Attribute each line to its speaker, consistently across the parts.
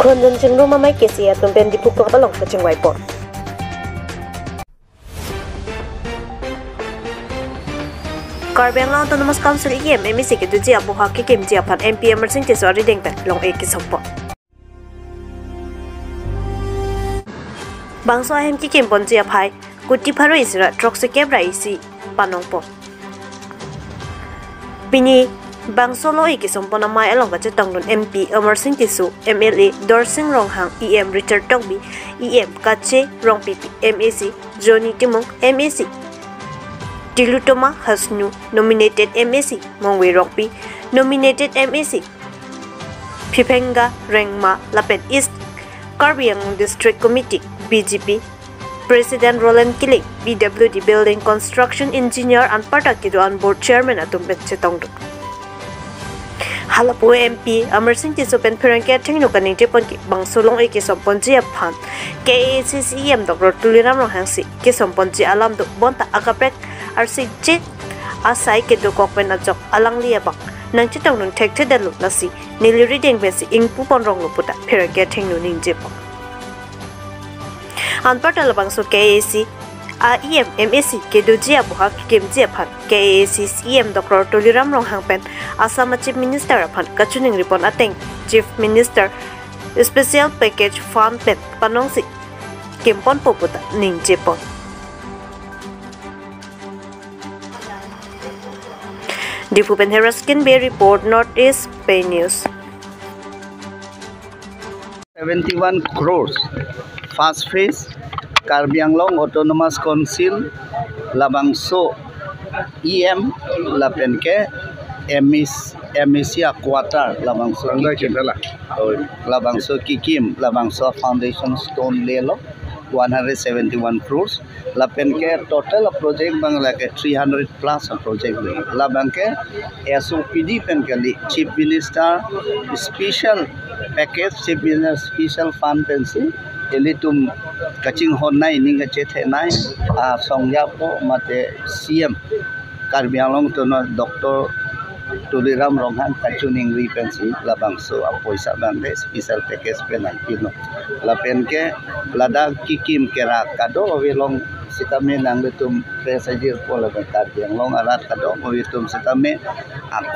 Speaker 1: Krondan Chengro Mamai Kesi at Tumpen di Pukok Balong sa Chengwai Po. Karbiang Long Autonomous Council IEM MSC ke tuji abu hak ke MJ apan MP Emerson ke suari dengpen long e ke sompo. Bangso ahem ki kempon ji apai kuti pharo isra trok se kebra isi panong po. Bini Bangso lo e ke sompo na mai along ka chetong don MP Emerson Tisu MLA Dorsing Ronghang EM Richard Tongbi EM Kache Rong PP MAC Johnny Timong MAC Tilutoma Hasnu nominated MAC Mongwe Rokpi nominated MAC Pipenga Rengma Lapet East Karbiang District Committee BGP President Roland Kilik BWD Building Construction Engineer and Partakido on Board Chairman Atumpet Chetongdo Halapu MP Emerson Tisu pen Perangke Tingno Kaning Tipon ki Bangsolong e ki Somponji Aphan KACCEM Dr. Tuliram Rohangsi ki Somponji Alam do Bonta Akaprek Arsik Jit Asai ke do kokpen ajok alang liabak nang chitong nun tek dalu nasi niliri deng besi ing pupon rong luputa Perangke Tingno ning jepo Anparta labang so KAC AEM MSC ke doji abuha ke KMJ aphan KACCEM Dr. Tuliram Ronghangpen Assam Chief Minister aphan kachuning ripon ateng Chief Minister Special Package Fund Pen Panongsi Kempon Poputa ning Jepon Dipupen Heraskin Bay Report Northeast Bay News
Speaker 2: 71 crores first phase Karbiang Long Autonomous Council Labangso EM Lapenke MSC Quarter Labangso Kikim Labangso Foundation Stone Lelo 171 crores Lapenke total project Bangalake 300 plus project Labanke SOPD Penkali Chief Minister Special Package Chief Minister Special Fund Pensi Elitum kaching honai ninga chethe nai songyapo mate CM Karbiang Long tono Dr. Tuliram Ronghang kachuning ripensi labangso apoisa bangde special package penan pino lapenke ladak kikim kera kado welong sitame nang letum passenger pola Karbiang Long arat kado witum sitame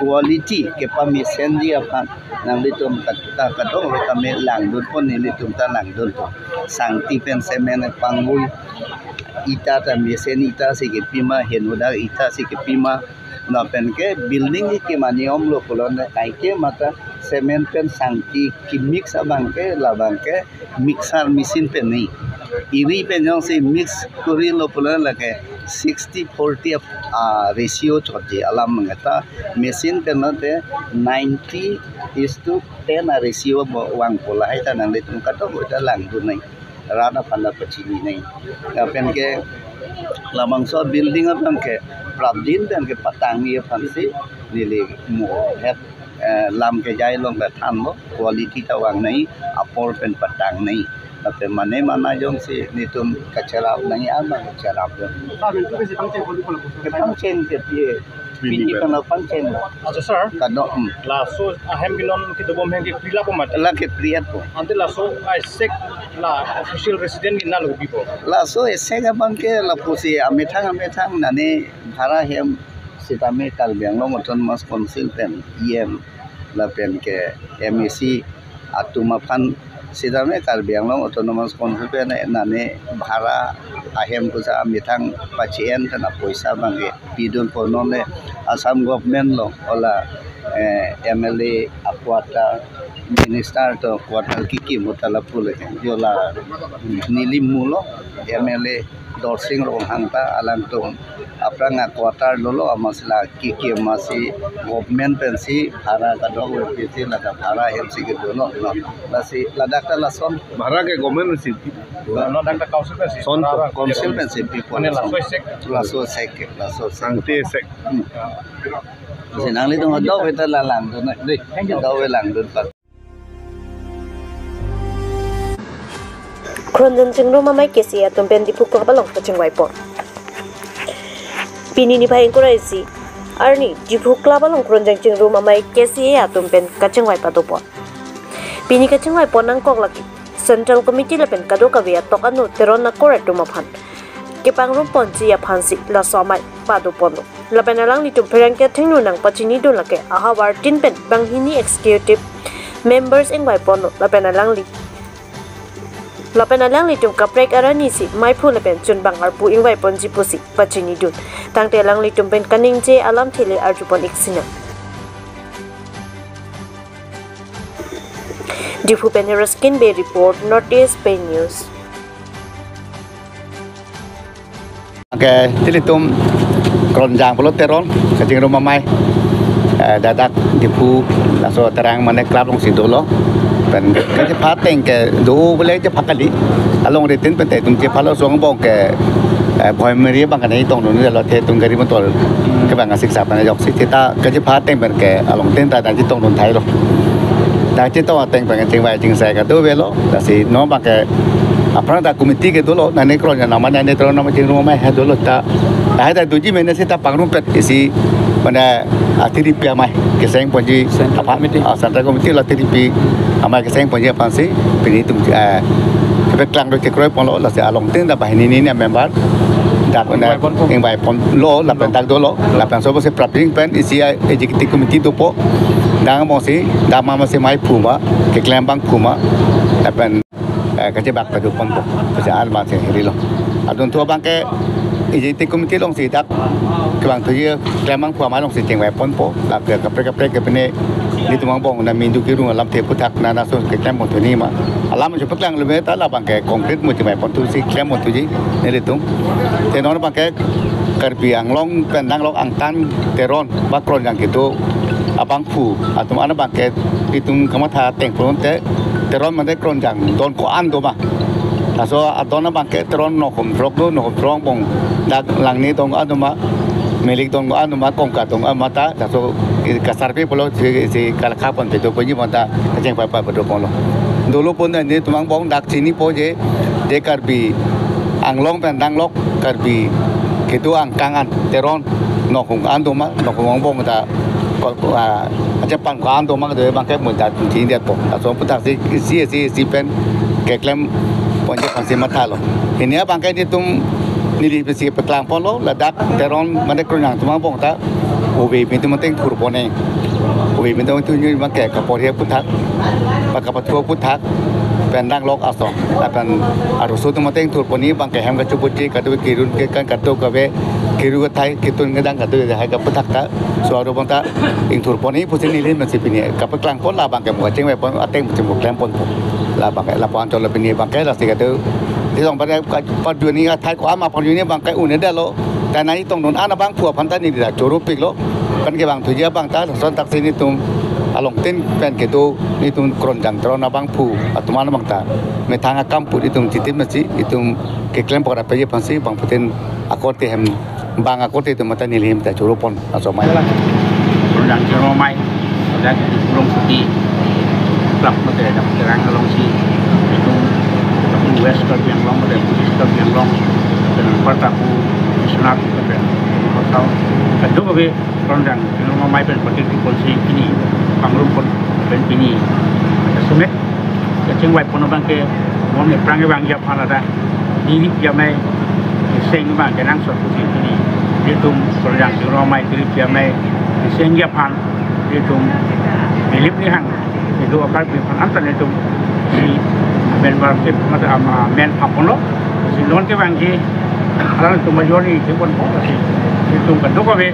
Speaker 2: quality ke pamisen dia pan nang litum kata kado wetame langdun pon litum ta langdun pon sangti pen semen pangul ita ta mesen ita se ke pima henuda ita se ke pima na pen ke building ke maniom lo kolon kai ke mata semen pen sangti ki mix abang ke labang ke mixer machine pen ni iri pen jong se mix kuri lo kolon lage 60-40 ratio choje alam mangata machine pen te 90:10 ratio wang pola hai ta nang litum kato bo ta lang du nai rana panda pachini nai pen ke labangso building abang ke Prabdin dan ke patang ye fansi nili mo het lam ke jai long da than lo quality ta wang nai apor pen patang nai tapi mane mana jong si nitum kacerap nai ama kacerap yo pangchen ke pie pini kana pangchen
Speaker 3: अच्छा sir
Speaker 2: kado
Speaker 3: lasso अहम गिनोन के दबो में के प्रिला को मत
Speaker 2: la ke priat po
Speaker 3: अंते लासो आई सेक ला ऑफिशियल रेसिडेंट गिना लो बिपो
Speaker 2: la so esega bangke la pusi amethang nane bhara hem sitame Karbiang Long Autonomous Council pen EM la pen ke MAC atumaphan sitame Karbiang Long Autonomous Council pen nane bhara ahem kusa amethang pachien tana poisa bange pidun ponone Assam government lo ola MLA Akwata Minister to quarter kiki mutala pule jola nilimulo MLA Dorsing Ronghang ta alantung apranga quarter lolo amasla kiki masi government pensi bhara kadong piti lada bhara MC ke dolo no lasi ladakta lason
Speaker 4: Bhara ke government si
Speaker 3: नो doctor council पे
Speaker 2: son council pensi people
Speaker 3: ने लासो सेक
Speaker 2: laso sek
Speaker 4: sangte sek
Speaker 2: sinang litong daw ita lalang dun daw lang dun pa
Speaker 1: Krondan Chengro Mamai Kesi at Tumpen di Pukok Balong sa Chengwai Po. Pinini pa encourage Arni Jibukla Balong Krondan Chengro Mamai Kesi at Tumpen ka Chengwai Pa to po. pini ka chingwai ponang kok lagi Central Committee la pen kado ka via tok anu teron na correct duma phan ke pangrum ponchi ya phansi la somai padu pono la pen alang ni tum perang ke thingnu nang pachini dun la ke aha war tin pen banghini executive members engwai pono la pen alang li tum kaprek arani si mai phu la pen chun bang ar pu ingwai ponji pusi pachini dun tangte alang li tum pen kaning je alam thile arjupon iksina Difu Penheraskin Bay Report, Northeast Bay News.
Speaker 2: Okay, jadi tum keronjang peloteron, kecing rumah mai, dadak difu langsung terang mana kelab long situ loh, dan kerja pateng ke dua boleh je pakali, along retin penting tum je palau suang bong ke primary bang kan ini tong dulu kalau te tum gari motor ke bang asik siapa nak jok si kita kerja pateng ber ke along ten tak jadi tong dun thai loh. Dah cerita orang pengen cingwai cing saya kata belo, dah si no pakai apa nak komiti ke dulu, nanti kalau yang nama nanti terus nama cing rumah mai dulu tak, dah ada tujuh mana si tak pangrung pet isi mana atiri pi amai, keseng punji apa komiti, Central Committee lah atiri pi amai keseng punji apa sih, pilih tu kita kelang dulu kekroi pon lo, lah si along ten dah bahin ini ni member. Dah mana yang baik pon lo, lah pentak dulu, lah pensau boleh praping pen isi executive committee tu po. Dah masih, dah masih mai puma, ke kelembang puma, tapi kerja bak pada pun tu, kerja almat yang hari lo. Adun tua bang ke, executive committee long si tak, ke bang tu je kelembang puma long si cengwai pun po, lah ke kaprek ke pene, ni tu mang bong, na mindu kirung alam tepu tak, na nasun ke kelembang tu ni ma, alam macam pekelang lebih tak lah bang ke konkret macam mai pun tu si kelembang tu je, ni tu, tenon bang ke kerbi anglong pendang long angtan teron, bakron yang gitu. Abang fu atau mana bangket itu kamata teng pun teron mana keronjang don koan tu mah, so adona bangket teron nokum drog tu nokum drong bong dak lang ni dong anu mah milik dong anu mah kongkat dong mata, so kasar pi polo si kalakapan itu punya mata kacang papa berdua polo. Dulu pun ni tumang bong dak sini po je karbi anglong pendang lok karbi gitu angkangan teron nokum anu mah nokum bong ta aja pangkalan tu mak tu bangkai muda tinggi dia pun. Asal putar si pen keklem ponjek pansi mata lo. Ini bangkai ni tum nili besi pekelang pon lo, ledak teron mana keronjang tu mak bong tak. Ubi pintu penting kurpone. Ubi pintu itu ni bangkai kaporia putar, kapatua putar. Pendang lok asong, akan arus tu penting kurponi bangkai ham kacupuci kadu kirun kan kadu kabe kiru katai kitun kadang kadu dah hai kaputak tak. Suara bangta ingtur poni pusin nilai masih pini kapal kelang pon lah bangkai muka cengwai pon ateng macam muka kelang pon lah bangkai lapuan col lebih ni bangkai lah sih kata di song pada pada ni thai ko ama pon ni bangkai une dah lo dan nai tong non anak bang puan pantai ni dah corupik lo kan ke bang tujuh bangta son tak sini tum along ten pen gitu ni tum keronjang terona bang pu atau mana bangta metanga kampus itu citip masih itu ke kelang pon apa je pansi bang putin akorde hem bang aku itu mata nilai kita curupon atau mana?
Speaker 3: Keronjang cengwai mai, dan long suti, klub mata ada terang long si, itu West Kerb yang long, ada East Kerb yang long, dan pertaku sunat kita tahu. Kedua kali keronjang cengwai mai berbagai polisi ini, pangrum pun ini, ada sumet, cengwai pun orang ke, orang perang yang dia panada, ini dia mai seng bang kenang suatu ini. Itu keronjang cengwai mai dia mai seng dia pan, itu milik ni hang, itu akan berpan antar itu si membership macam men apa lo, si non ke bang ke, kalau itu majority ke pun pun si itu kedua kali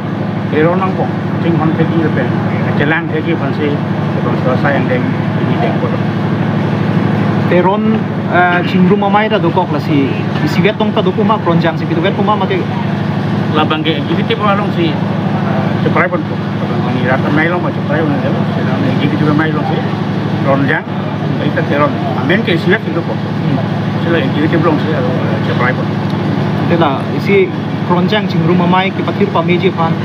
Speaker 3: orang nang pun cengwai pergi lepas, jalan pergi pun si orang selesai yang deng ini deng pun.
Speaker 4: Teron cingrum mamai dah dokok lah si vet tong tak dokok mak keronjang si vet pun mak mati
Speaker 3: labang ke activity pengalong si cepat pun mengira ramai long macam cepat pun ada sedang activity juga ramai long si keronjang kita teron amen ke siap itu pun sila activity belum si cepat pun
Speaker 4: itu lah isi keronjang cingrum mamai kita patir pameji pan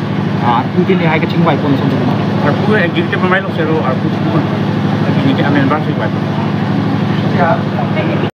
Speaker 4: aku ini hai ke cingwai pun sontok
Speaker 3: aku activity ramai long seru aku pun ini ke amen bahasa pun